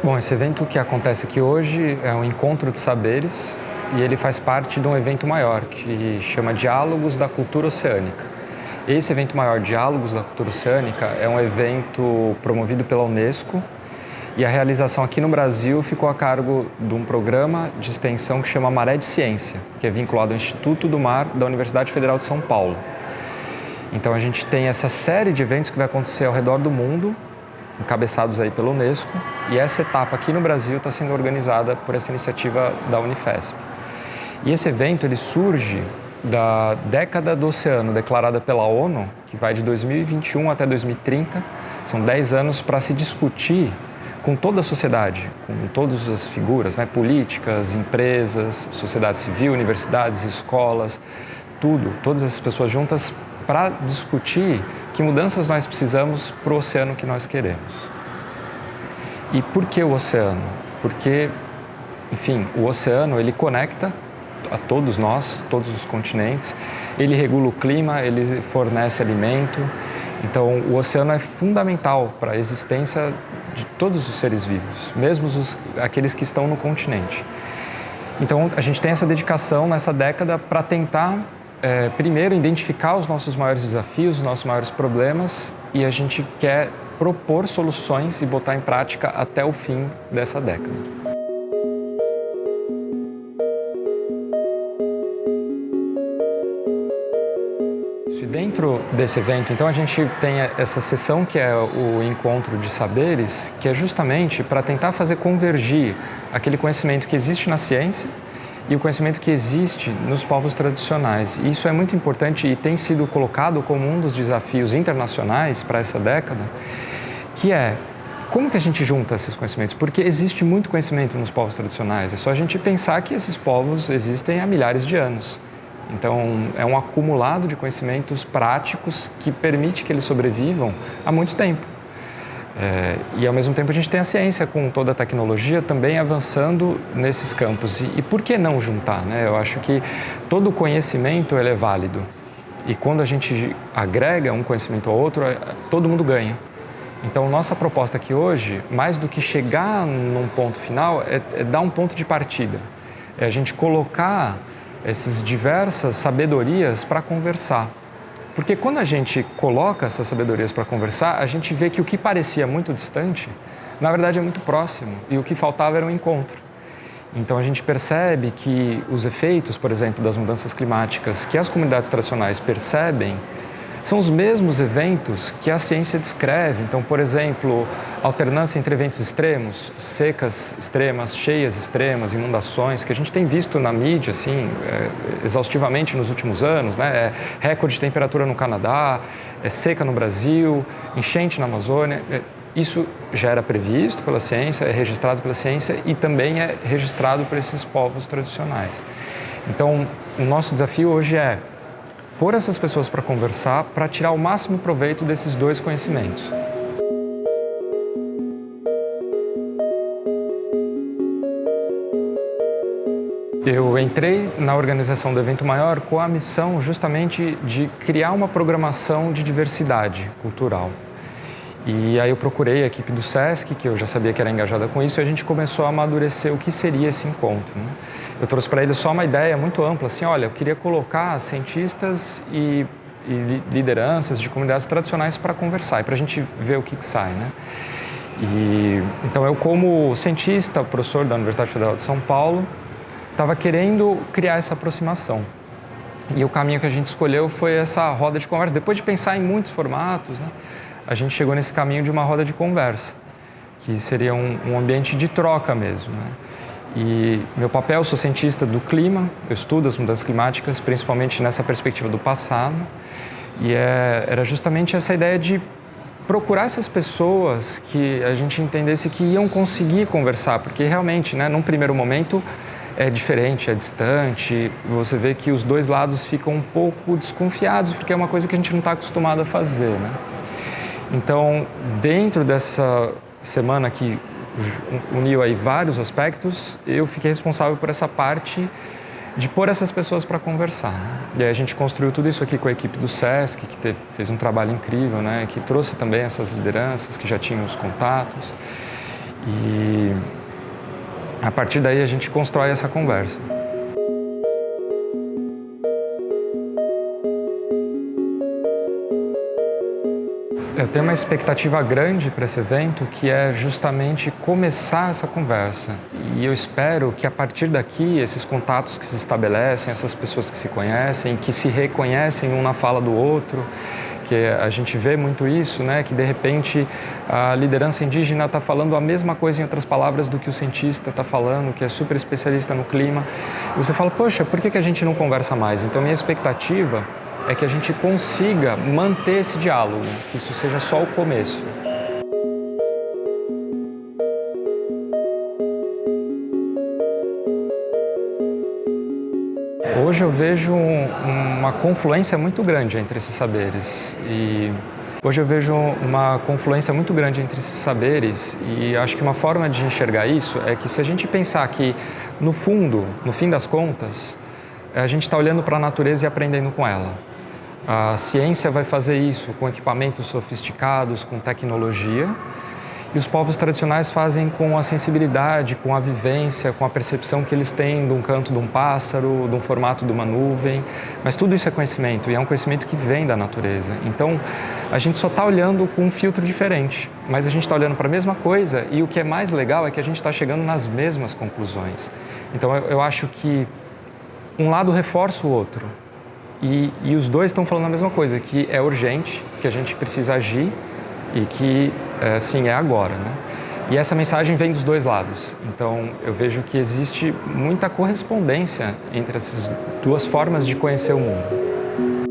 Bom, esse evento que acontece aqui hoje é um encontro de saberes e ele faz parte de um evento maior que chama Diálogos da Cultura Oceânica. Esse evento maior, Diálogos da Cultura Oceânica, é um evento promovido pela Unesco e a realização aqui no Brasil ficou a cargo de um programa de extensão que chama Maré de Ciência, que é vinculado ao Instituto do Mar da Universidade Federal de São Paulo. Então a gente tem essa série de eventos que vai acontecer ao redor do mundo, encabeçados aí pela Unesco, e essa etapa aqui no Brasil está sendo organizada por essa iniciativa da Unifesp. E esse evento ele surge da década do oceano declarada pela ONU, que vai de 2021 até 2030. São 10 anos para se discutir com toda a sociedade, com todas as figuras, né, políticas, empresas, sociedade civil, universidades, escolas, todas essas pessoas juntas para discutir que mudanças nós precisamos para o oceano que nós queremos. E por que o oceano? Porque, enfim, o oceano ele conecta a todos nós, todos os continentes, ele regula o clima, ele fornece alimento. Então, o oceano é fundamental para a existência de todos os seres vivos, mesmo aqueles que estão no continente. Então, a gente tem essa dedicação nessa década para tentar primeiro, identificar os nossos maiores desafios, os nossos maiores problemas, e a gente quer propor soluções e botar em prática até o fim dessa década. E dentro desse evento, então, a gente tem essa sessão que é o encontro de saberes, que é justamente para tentar fazer convergir aquele conhecimento que existe na ciência e o conhecimento que existe nos povos tradicionais. E isso é muito importante e tem sido colocado como um dos desafios internacionais para essa década, que é como que a gente junta esses conhecimentos? Porque existe muito conhecimento nos povos tradicionais, é só a gente pensar que esses povos existem há milhares de anos. Então, é um acumulado de conhecimentos práticos que permite que eles sobrevivam há muito tempo. E, ao mesmo tempo, a gente tem a ciência com toda a tecnologia também avançando nesses campos. E por que não juntar, né? Eu acho que todo conhecimento ele é válido. E quando a gente agrega um conhecimento ao outro, todo mundo ganha. Então, nossa proposta aqui hoje, mais do que chegar num ponto final, é dar um ponto de partida. É a gente colocar essas diversas sabedorias para conversar. Porque quando a gente coloca essas sabedorias para conversar, a gente vê que o que parecia muito distante, na verdade é muito próximo, e o que faltava era um encontro. Então a gente percebe que os efeitos, por exemplo, das mudanças climáticas que as comunidades tradicionais percebem, são os mesmos eventos que a ciência descreve. Então, por exemplo, alternância entre eventos extremos, secas extremas, cheias extremas, inundações, que a gente tem visto na mídia, assim, exaustivamente nos últimos anos, né? Recorde de temperatura no Canadá, seca no Brasil, enchente na Amazônia. Isso já era previsto pela ciência, é registrado pela ciência e também é registrado por esses povos tradicionais. Então, o nosso desafio hoje é pôr essas pessoas para conversar, para tirar o máximo proveito desses dois conhecimentos. Eu entrei na organização do evento maior com a missão justamente de criar uma programação de diversidade cultural. E aí eu procurei a equipe do SESC, que eu já sabia que era engajada com isso, e a gente começou a amadurecer o que seria esse encontro, né? Eu trouxe para eles só uma ideia muito ampla, assim, olha, eu queria colocar cientistas e lideranças de comunidades tradicionais para conversar e para a gente ver o que sai, né? Então eu, como cientista, professor da Universidade Federal de São Paulo, estava querendo criar essa aproximação. E o caminho que a gente escolheu foi essa roda de conversa. Depois de pensar em muitos formatos, né, a gente chegou nesse caminho de uma roda de conversa, que seria um ambiente de troca mesmo, né? E meu papel, eu sou cientista do clima, eu estudo as mudanças climáticas, principalmente nessa perspectiva do passado, e era justamente essa ideia de procurar essas pessoas que a gente entendesse que iam conseguir conversar, porque realmente, né, num primeiro momento, é diferente, é distante, você vê que os dois lados ficam um pouco desconfiados, porque é uma coisa que a gente não está acostumado a fazer, né? Então, dentro dessa semana que uniu aí vários aspectos, eu fiquei responsável por essa parte de pôr essas pessoas para conversar, né? E aí a gente construiu tudo isso aqui com a equipe do SESC, que fez um trabalho incrível, né? Que trouxe também essas lideranças que já tinham os contatos. E a partir daí a gente constrói essa conversa. Eu tenho uma expectativa grande para esse evento, que é justamente começar essa conversa. E eu espero que a partir daqui, esses contatos que se estabelecem, essas pessoas que se conhecem, que se reconhecem um na fala do outro, que a gente vê muito isso, né? Que de repente a liderança indígena está falando a mesma coisa em outras palavras do que o cientista está falando, que é super especialista no clima. E você fala, poxa, por que a gente não conversa mais? Então minha expectativa é que a gente consiga manter esse diálogo, que isso seja só o começo. Hoje eu vejo uma confluência muito grande entre esses saberes e acho que uma forma de enxergar isso é que se a gente pensar que no fim das contas, a gente está olhando para a natureza e aprendendo com ela. A ciência vai fazer isso com equipamentos sofisticados, com tecnologia, e os povos tradicionais fazem com a sensibilidade, com a vivência, com a percepção que eles têm de um canto de um pássaro, de um formato de uma nuvem. Mas tudo isso é conhecimento, e é um conhecimento que vem da natureza. Então, a gente só está olhando com um filtro diferente, mas a gente está olhando para a mesma coisa, e o que é mais legal é que a gente está chegando nas mesmas conclusões. Então, eu acho que um lado reforça o outro. E os dois estão falando a mesma coisa, que é urgente, que a gente precisa agir e que, sim, é agora, né? E essa mensagem vem dos dois lados. Então, eu vejo que existe muita correspondência entre essas duas formas de conhecer o mundo.